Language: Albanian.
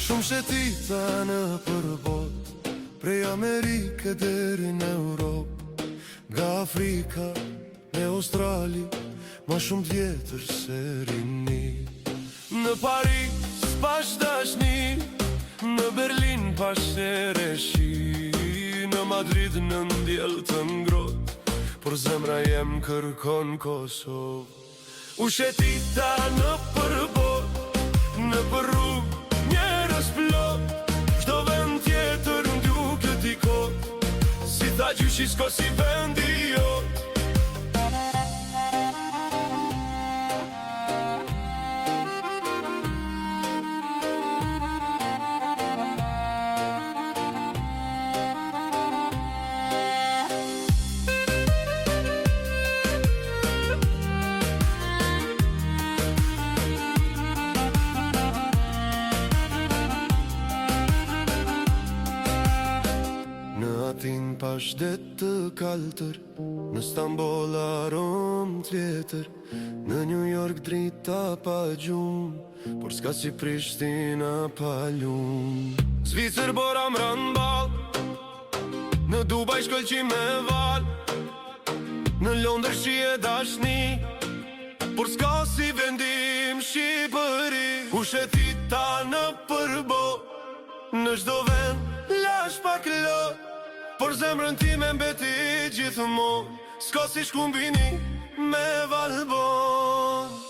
Shumë shetita në përbot, prej Amerike deri në Europë, nga Afrika në Australi, ma shumë tjetër se rini. Në Paris pash dashni, në Berlin pash reshi, në Madrid në ndjel të ngrot, por zemra jem kërkon Kosovë. U shetita në përbot, në përrug njerës plot, çdo vend tjetër m'duket i kot, si tha gjyshi s'ko si vendi jot. Atin pash det të kaltër, në Stamboll arom tjetër, në New York drita pa gjumë, por s'ka si Prishtina pa lumë. Zvicër bora mran ball, në Dubai shkëlqim me val, në Londër shije dashni, por s'ka si vendim Shqipëri. U shetita në përbot, në çdo vend lash pak lot, por zemrën ti me mbeti gjithmonë, s'ka si shkumbini me Valbon.